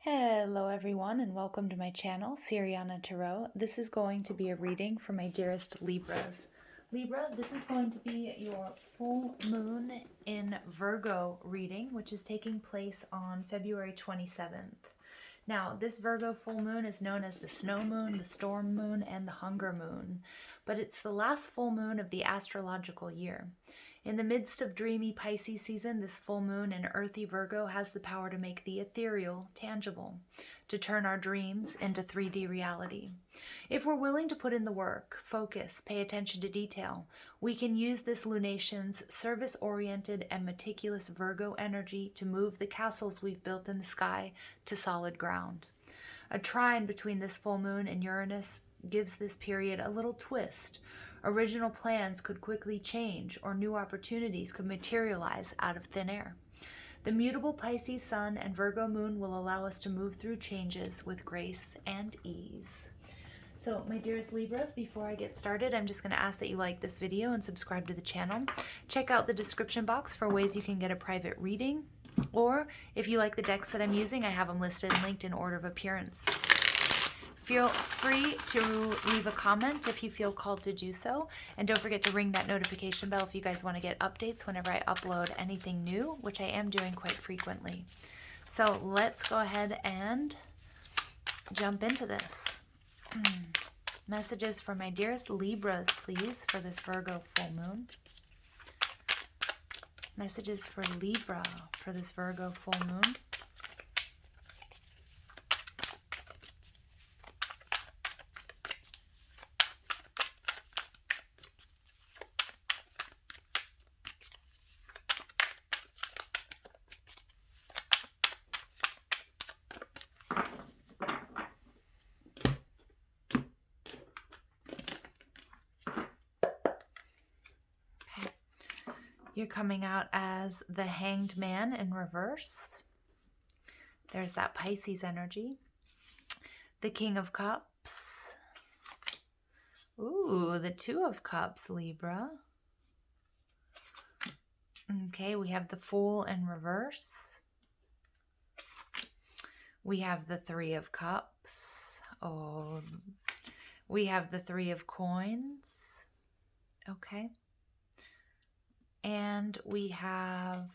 Hello everyone and welcome to my channel, Siriana Tarot. This is going to be a reading for my dearest Libras. Libra, this is going to be your full moon in Virgo reading, which is taking place on February 27th. Now, this Virgo full moon is known as the snow moon, the storm moon, and the hunger moon, but it's the last full moon of the astrological year. In the midst of dreamy Pisces season, this full moon in earthy Virgo has the power to make the ethereal tangible, to turn our dreams into 3D reality. If we're willing to put in the work, focus, pay attention to detail, we can use this lunation's service-oriented and meticulous Virgo energy to move the castles we've built in the sky to solid ground. A trine between this full moon and Uranus gives this period a little twist. Original plans could quickly change, or new opportunities could materialize out of thin air. The mutable Pisces sun and Virgo moon will allow us to move through changes with grace and ease. So, my dearest Libras, before I get started, I'm just going to ask that you like this video and subscribe to the channel. Check out the description box for ways you can get a private reading, or if you like the decks that I'm using, I have them listed and linked in order of appearance. Feel free to leave a comment if you feel called to do so. And don't forget to ring that notification bell if you guys want to get updates whenever I upload anything new, which I am doing quite frequently. So let's go ahead and jump into this. Messages for my dearest Libras, please, for this Virgo full moon. Messages for Libra for this Virgo full moon. You're coming out as the Hanged Man in reverse. There's that Pisces energy. The King of Cups. Ooh, the Two of Cups, Libra. Okay, we have the Fool in reverse. We have the Three of Cups. Oh, we have the Three of Coins. Okay. And we have,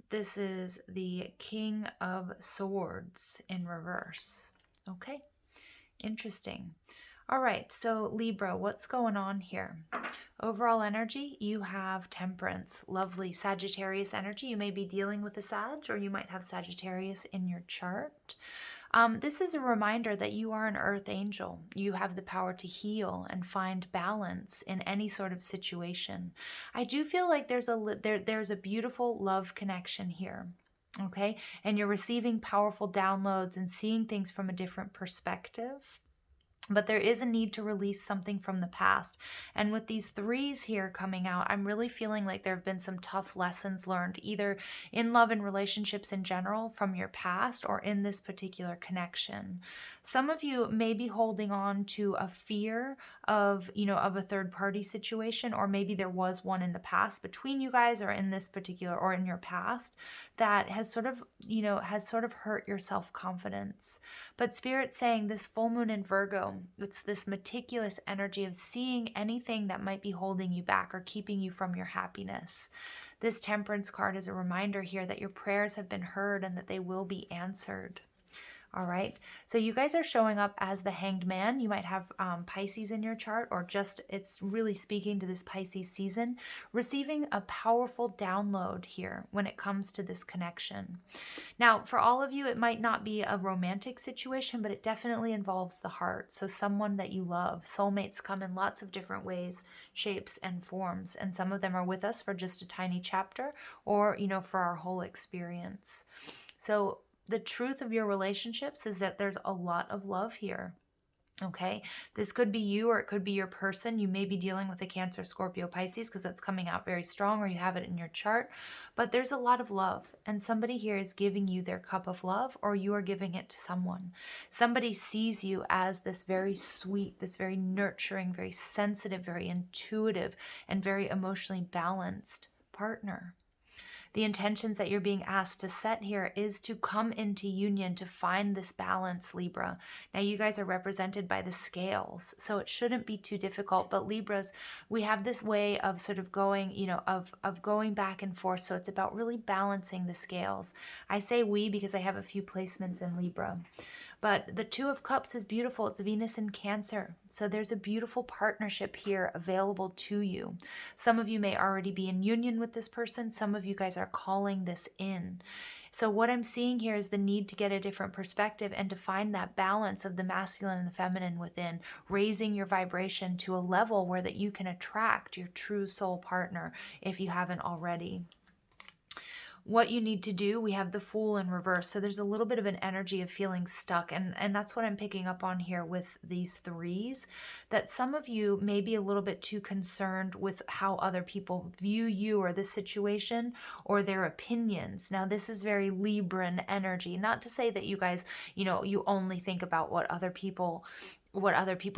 this is the King of Swords in reverse. Okay, interesting. All right, so Libra, what's going on here? Overall energy, you have Temperance, lovely Sagittarius energy. You may be dealing with a Sag, or you might have Sagittarius in your chart. This is a reminder that you are an earth angel. You have the power to heal and find balance in any sort of situation. I do feel like there's a beautiful love connection here. Okay, and you're receiving powerful downloads and seeing things from a different perspective. But there is a need to release something from the past. And with these threes here coming out, I'm really feeling like there have been some tough lessons learned, either in love and relationships in general from your past, or in this particular connection. Some of you may be holding on to a fear of, of a third party situation, or maybe there was one in the past between you guys, or in this particular, or in your past, that has sort of hurt your self-confidence. But Spirit's saying this full moon in Virgo, it's this meticulous energy of seeing anything that might be holding you back or keeping you from your happiness. This Temperance card is a reminder here that your prayers have been heard and that they will be answered. All right, so you guys are showing up as the Hanged Man. You might have Pisces in your chart, or just it's really speaking to this Pisces season, receiving a powerful download here when it comes to this connection. Now, for all of you, it might not be a romantic situation, but it definitely involves the heart. So someone that you love. Soulmates come in lots of different ways, shapes, and forms, and some of them are with us for just a tiny chapter, or, for our whole experience. So the truth of your relationships is that there's a lot of love here. Okay, this could be you, or it could be your person. You may be dealing with a Cancer, Scorpio, Pisces, because that's coming out very strong, or you have it in your chart. But there's a lot of love, and somebody here is giving you their cup of love, or you are giving it to someone. Somebody sees you as this very sweet, this very nurturing, very sensitive, very intuitive, and very emotionally balanced partner. The intentions that you're being asked to set here is to come into union, to find this balance, Libra. Now, you guys are represented by the scales, so it shouldn't be too difficult. But Libras, we have this way of sort of going, you know, of going back and forth. So it's about really balancing the scales. I say we because I have a few placements in Libra. But the Two of Cups is beautiful. It's Venus in Cancer. So there's a beautiful partnership here available to you. Some of you may already be in union with this person. Some of you guys are calling this in. So what I'm seeing here is the need to get a different perspective and to find that balance of the masculine and the feminine within, raising your vibration to a level where that you can attract your true soul partner if you haven't already. What you need to do, we have the Fool in reverse. So there's a little bit of an energy of feeling stuck. And that's what I'm picking up on here with these threes, that some of you may be a little bit too concerned with how other people view you or this situation or their opinions. Now, this is very Libran energy. Not to say that you guys, you know, you only think about what other people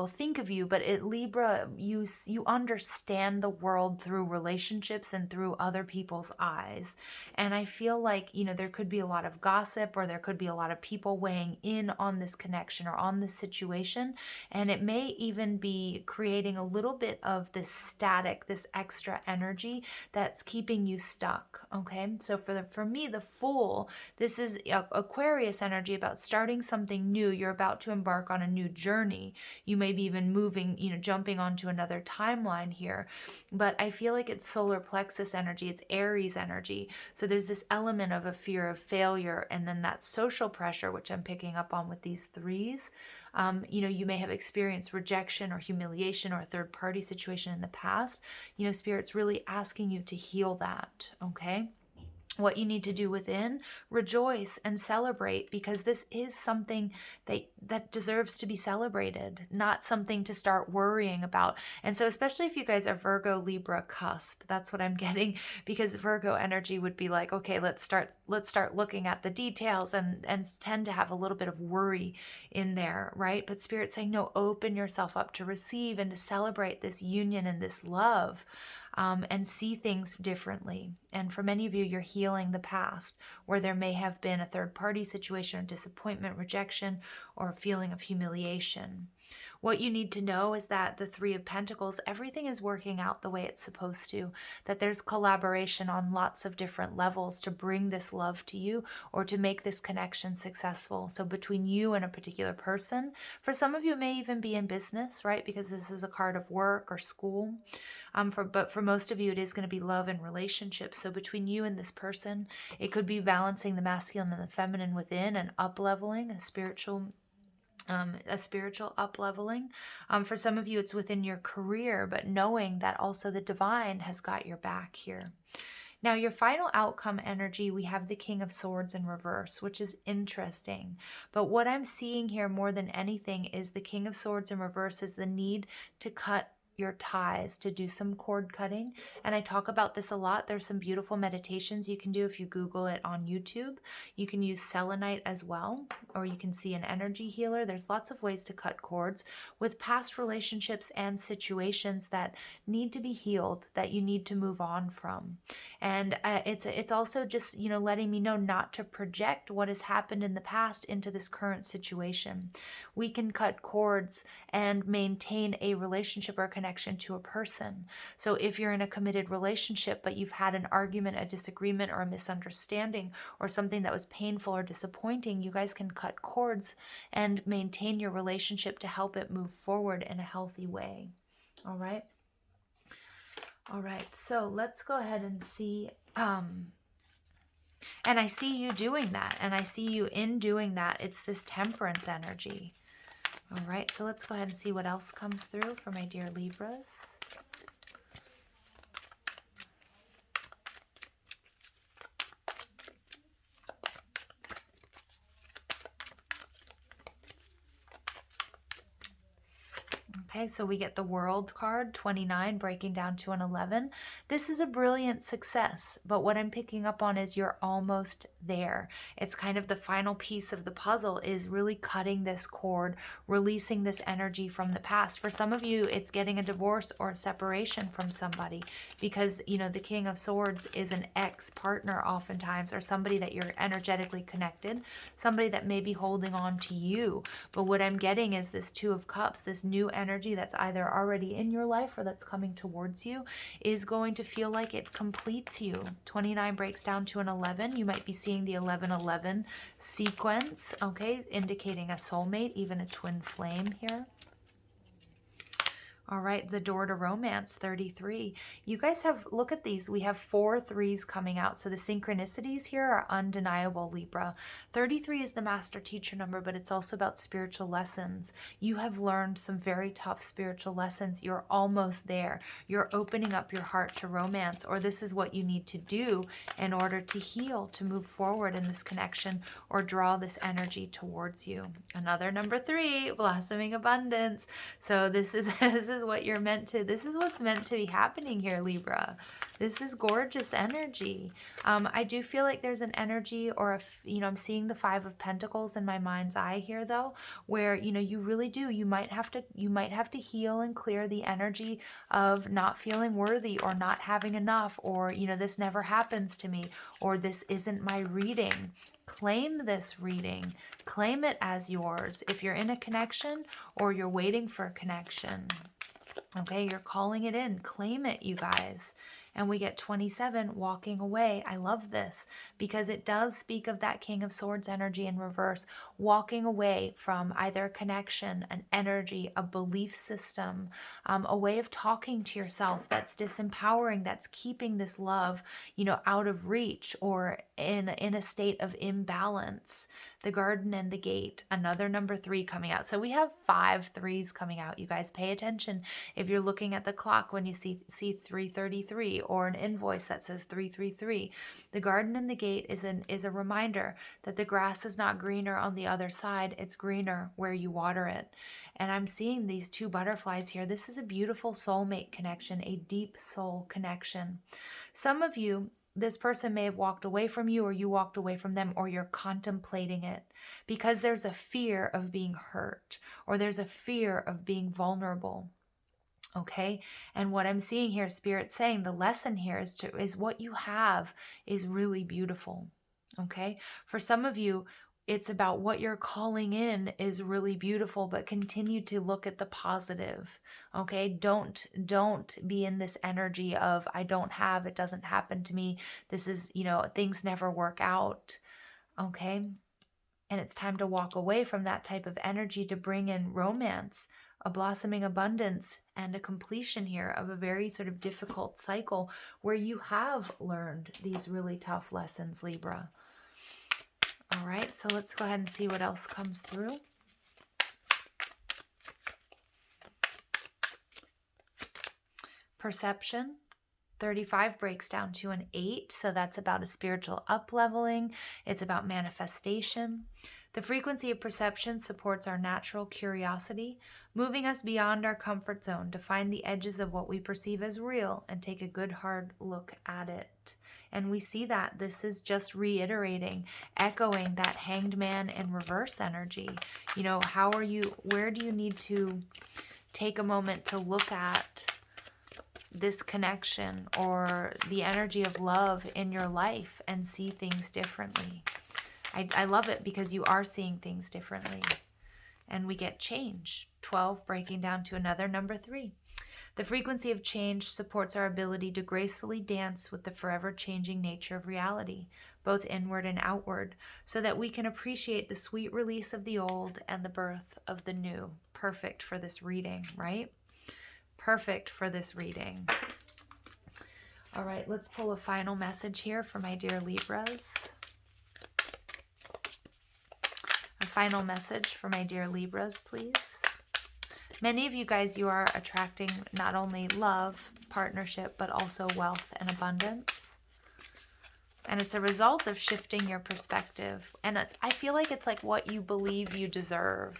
think of you, but at Libra, you understand the world through relationships and through other people's eyes. And I feel like, you know, there could be a lot of gossip, or there could be a lot of people weighing in on this connection or on this situation, and it may even be creating a little bit of this static, this extra energy that's keeping you stuck. Okay, so for me, the Fool, this is Aquarius energy about starting something new. You're about to embark on a new journey. You may be even moving, you know, jumping onto another timeline here. But I feel like it's solar plexus energy. It's Aries energy. So there's this element of a fear of failure, and then that social pressure, which I'm picking up on with these threes. You know, you may have experienced rejection or humiliation or a third party situation in the past. You know, Spirit's really asking you to heal that, okay? What you need to do within, rejoice and celebrate, because this is something that deserves to be celebrated, not something to start worrying about. And so especially if you guys are Virgo, Libra cusp, that's what I'm getting, because Virgo energy would be like, okay, let's start looking at the details, and tend to have a little bit of worry in there, right? But Spirit's saying, no, open yourself up to receive and to celebrate this union and this love. And see things differently. And for many of you, you're healing the past where there may have been a third party situation, or disappointment, rejection, or a feeling of humiliation. What you need to know is that the Three of Pentacles, everything is working out the way it's supposed to, that there's collaboration on lots of different levels to bring this love to you or to make this connection successful. So between you and a particular person, for some of you, it may even be in business, right? Because this is a card of work or school. But for most of you, it is going to be love and relationships. So between you and this person, it could be balancing the masculine and the feminine within, and up-leveling, a spiritual up-leveling. For some of you, it's within your career, but knowing that also the divine has got your back here. Now, your final outcome energy, we have the King of Swords in reverse, which is interesting. But what I'm seeing here more than anything is the King of Swords in reverse is the need to cut your ties, to do some cord cutting. And I talk about this a lot. There's some beautiful meditations you can do if you Google it on YouTube. You can use selenite as well, or you can see an energy healer. There's lots of ways to cut cords with past relationships and situations that need to be healed, that you need to move on from. And it's also just, you know, letting me know not to project what has happened in the past into this current situation. We can cut cords and maintain a relationship or a connection to a person. So if you're in a committed relationship, but you've had an argument, a disagreement, or a misunderstanding, or something that was painful or disappointing, you guys can cut cords and maintain your relationship to help it move forward in a healthy way. All right. All right. So let's go ahead and see. And I see you doing that. And I see you in doing that. It's this temperance energy. All right, so let's go ahead and see what else comes through for my dear Libras. Okay, so we get the World card, 29, breaking down to an 11. This is a brilliant success, but what I'm picking up on is you're almost there. It's kind of the final piece of the puzzle, is really cutting this cord, releasing this energy from the past. For some of you, it's getting a divorce or a separation from somebody, because, you know, the King of Swords is an ex-partner oftentimes, or somebody that you're energetically connected, somebody that may be holding on to you. But what I'm getting is this Two of Cups, this new energy that's either already in your life or that's coming towards you, is going to feel like it completes you. 29 breaks down to an 11. You might be seeing the 11-11 sequence, okay, indicating a soulmate, even a twin flame here. All right, the door to romance, 33. You guys have, look at these. We have 4 3s coming out. So the synchronicities here are undeniable, Libra. 33 is the master teacher number, but it's also about spiritual lessons. You have learned some very tough spiritual lessons. You're almost there. You're opening up your heart to romance, or this is what you need to do in order to heal, to move forward in this connection, or draw this energy towards you. Another number 3, blossoming abundance. So this is what you're meant to, this is what's meant to be happening here, Libra. This is gorgeous energy. I do feel like there's an energy, or I'm seeing the 5 of Pentacles in my mind's eye here, though, where, you really do, you might have to heal and clear the energy of not feeling worthy, or not having enough, or, this never happens to me, or this isn't my reading. Claim this reading. Claim it as yours. If you're in a connection, or you're waiting for a connection, okay, you're calling it in. Claim it, you guys. And we get 27, walking away. I love this because it does speak of that King of Swords energy in reverse, walking away from either a connection, an energy, a belief system, a way of talking to yourself that's disempowering, that's keeping this love, out of reach, or in a state of imbalance. The Garden and the Gate, another number 3 coming out. So we have 5 3s coming out. You guys pay attention. If you're looking at the clock when you see 333, or an invoice that says 333, the Garden and the Gate is a reminder that the grass is not greener on the other side. It's greener where you water it. And I'm seeing these 2 butterflies here. This is a beautiful soulmate connection, a deep soul connection. Some of you, this person may have walked away from you, or you walked away from them, or you're contemplating it because there's a fear of being hurt, or there's a fear of being vulnerable. Okay, and what I'm seeing here, Spirit saying, the lesson here is what you have is really beautiful. Okay, for some of you, it's about what you're calling in is really beautiful, but continue to look at the positive. Okay, don't be in this energy of I don't have, it doesn't happen to me. This is, things never work out. Okay, and it's time to walk away from that type of energy to bring in romance, a blossoming abundance, and a completion here of a very sort of difficult cycle where you have learned these really tough lessons, Libra. All right, so let's go ahead and see what else comes through. Perception, 35 breaks down to an 8, so that's about a spiritual up-leveling. It's about manifestation. The frequency of perception supports our natural curiosity, moving us beyond our comfort zone to find the edges of what we perceive as real and take a good hard look at it. And we see that this is just reiterating, echoing that Hanged Man in reverse energy. Where do you need to take a moment to look at this connection or the energy of love in your life and see things differently? I love it because you are seeing things differently. And we get change, 12 breaking down to another number 3. The frequency of change supports our ability to gracefully dance with the forever changing nature of reality, both inward and outward, so that we can appreciate the sweet release of the old and the birth of the new. Perfect for this reading, right? Perfect for this reading. All right, let's pull a final message here for my dear Libras. A final message for my dear Libras, please. Many of you guys, you are attracting not only love, partnership, but also wealth and abundance. And it's a result of shifting your perspective. And I feel like it's like what you believe you deserve.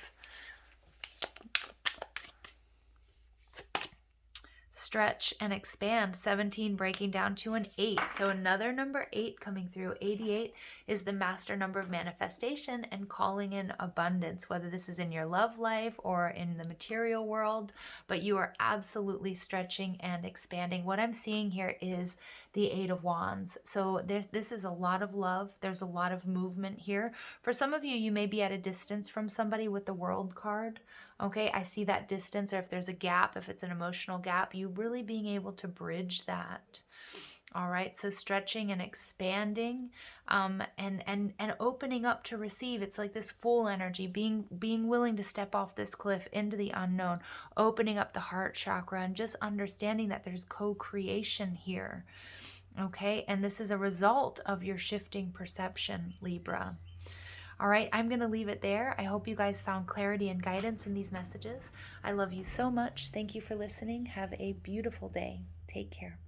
stretch and expand. 17 breaking down to an 8. So another number 8 coming through. 88 is the master number of manifestation and calling in abundance, whether this is in your love life or in the material world, but you are absolutely stretching and expanding. What I'm seeing here is the 8 of Wands. So this is a lot of love. There's a lot of movement here. For some of you, you may be at a distance from somebody with the World card. Okay, I see that distance, or if there's a gap, if it's an emotional gap, you really being able to bridge that. All right, so stretching and expanding, and opening up to receive. It's like this full energy, being willing to step off this cliff into the unknown, opening up the heart chakra, and just understanding that there's co-creation here. Okay, and this is a result of your shifting perception, Libra. All right, I'm going to leave it there. I hope you guys found clarity and guidance in these messages. I love you so much. Thank you for listening. Have a beautiful day. Take care.